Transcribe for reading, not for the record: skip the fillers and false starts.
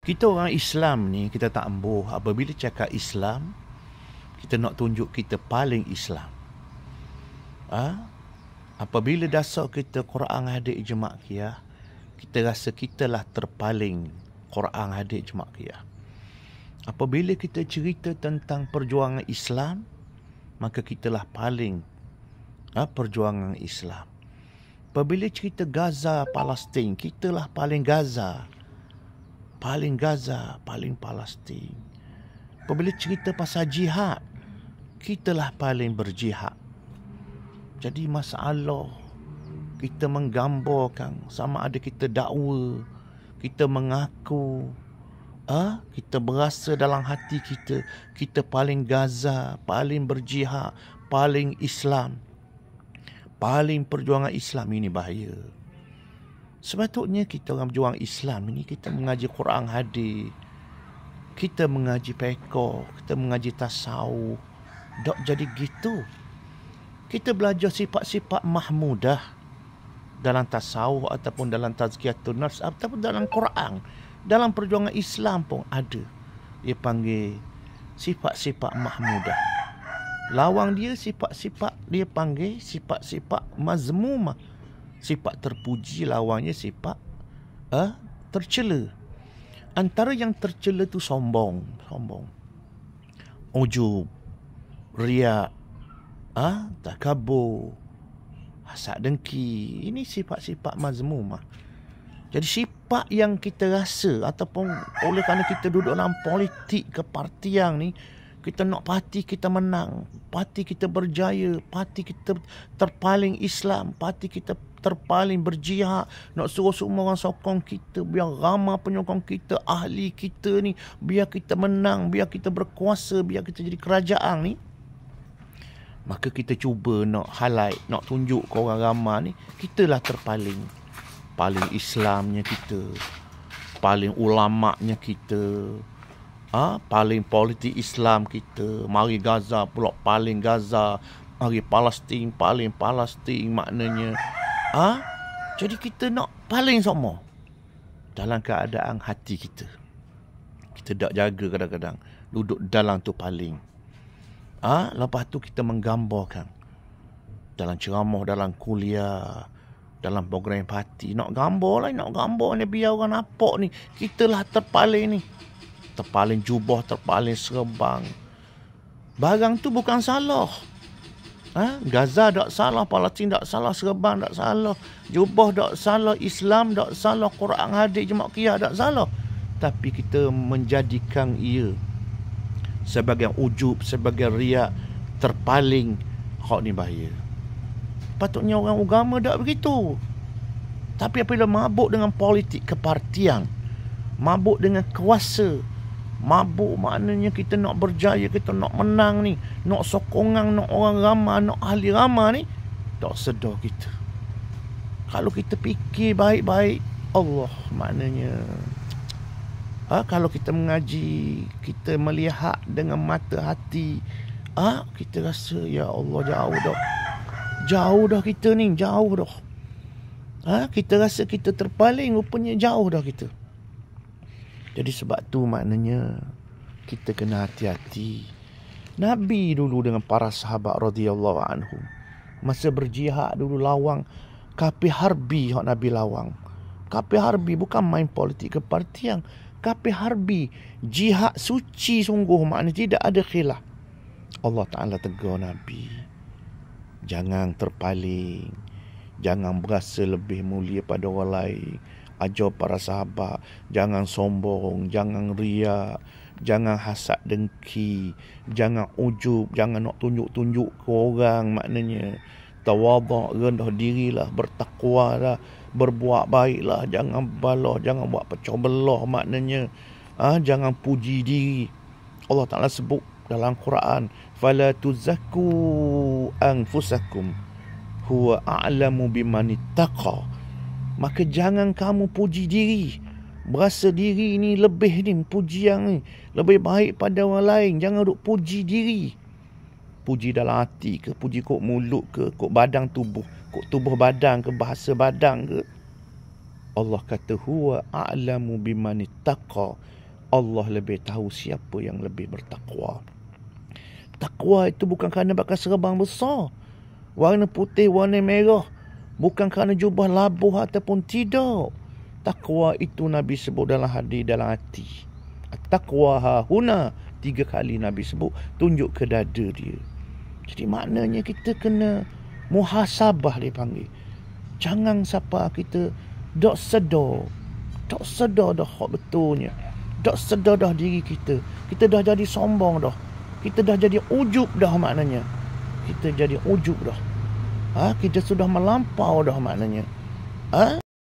Kita orang Islam ni, kita tak ambuh. Apabila cakap Islam, kita nak tunjuk kita paling Islam. Apabila dasar kita Quran, hadis, ijma' qiyas, kita rasa kitalah terpaling Quran, hadis, ijma' qiyas. Apabila kita cerita tentang perjuangan Islam, maka kitalah paling perjuangan Islam. Apabila cerita Gaza, Palestin, kitalah paling Gaza. Paling Gaza, paling Palestin. Apabila cerita pasal jihad, kitalah paling berjihad. Jadi masalah kita menggambarkan sama ada kita dakwa, kita mengaku, kita berasa dalam hati kita, kita paling Gaza, paling berjihad, paling Islam, paling perjuangan Islam. Ini bahaya. Sepatutnya kita orang berjuang Islam ini, kita mengaji Quran, hadis, kita mengaji fiqh, kita mengaji tasawuf. Tak jadi gitu. Kita belajar sifat-sifat mahmudah dalam tasawuf ataupun dalam tazkiyatun nafs ataupun dalam Quran. Dalam perjuangan Islam pun ada. Dia panggil sifat-sifat mahmudah. Lawang dia sifat-sifat, dia panggil sifat-sifat mazmumah. Sifat terpuji, lawangnya sifat tercela. Antara yang tercela tu sombong, ujub, riak, takabur, hasad dengki. Ini sifat-sifat mazmumah. Jadi sifat yang kita rasa ataupun oleh kerana kita duduk dalam politik kepartian ni, kita nak parti kita menang, parti kita berjaya, parti kita terpaling Islam, parti kita terpaling berjihad, nak suruh semua orang sokong kita, biar ramai penyokong kita, ahli kita ni, biar kita menang, biar kita berkuasa, biar kita jadi kerajaan ni. Maka kita cuba nak highlight, nak tunjuk ke orang ramai ni, kitalah terpaling. Paling Islamnya kita, paling ulama'nya kita, paling politik Islam kita. Mari Gaza pula paling Gaza, mari Palestin paling Palestin, maknanya jadi kita nak paling semua dalam keadaan hati kita. Kita tak jaga kadang-kadang duduk dalam tu paling. Lepas tu kita menggambarkan dalam ceramah, dalam kuliah, dalam program parti, nak gambar ni biar orang nampak ni kitalah terpaling ni. Terpaling jubah, terpaling serban. Barang tu bukan salah. Gaza tak salah, Palestin tak salah, serban tak salah, jubah tak salah, Islam tak salah, Quran, hadis, ijma' qiyas tak salah. Tapi kita menjadikan ia sebagai ujub, sebagai riak, terpaling. Hak ni bahaya. Patutnya orang agama tak begitu. Tapi apabila mabuk dengan politik kepartian, mabuk dengan kuasa, mabuk maknanya kita nak berjaya, kita nak menang ni, nak sokongan, nak orang ramai, nak ahli ramai ni, tak sedar kita. Kalau kita fikir baik-baik, Allah maknanya, kalau kita mengaji, kita melihat dengan mata hati, kita rasa ya Allah jauh dah kita ni, jauh dah. Kita rasa kita terpaling, rupanya jauh dah kita. Jadi sebab tu maknanya kita kena hati-hati. Nabi dulu dengan para sahabat radhiyallahu anhum, masa berjihad dulu lawang kafir harbi, hak Nabi lawang. Kafir harbi bukan main politik kepartian. Kafir harbi, jihad suci sungguh, maknanya tidak ada khilaf. Allah Ta'ala tegur Nabi, jangan terpaling, jangan berasa lebih mulia pada orang lain. Ajar para sahabat, jangan sombong, jangan riak, jangan hasad dengki, jangan ujub, jangan nak tunjuk-tunjuk ke orang. Maknanya tawaduk, rendah dirilah, bertakwalah, berbuat baiklah, jangan balah, jangan buat pecah belah. Maknanya jangan puji diri. Allah Ta'ala sebut dalam Quran, fala tuzakku anfusakum huwa a'lamu bimanittaqa. Maka jangan kamu puji diri, berasa diri ni lebih ni, pujian ni lebih baik pada orang lain. Jangan duk puji diri. Puji dalam hati ke, puji kok mulut ke, kok badan tubuh, kok tubuh badan ke, bahasa badan ke. Allah kata huwa a'lamu bimanittaqa. Allah lebih tahu siapa yang lebih bertakwa. Takwa itu bukan kerana pakai serban besar, warna putih, warna merah, bukan kerana jubah labuh ataupun tidak. Takwa itu Nabi sebut dalam hadis, dalam hati. Takwa hahuna, 3 kali Nabi sebut, tunjuk ke dada dia. Jadi maknanya kita kena muhasabah, dia panggil. Jangan siapa kita dok sedar dah hak betulnya, dok sedar dah diri kita dah jadi sombong dah, kita dah jadi ujub dah, maknanya kita jadi ujub dah. Kita sudah melampau dah, maknanya.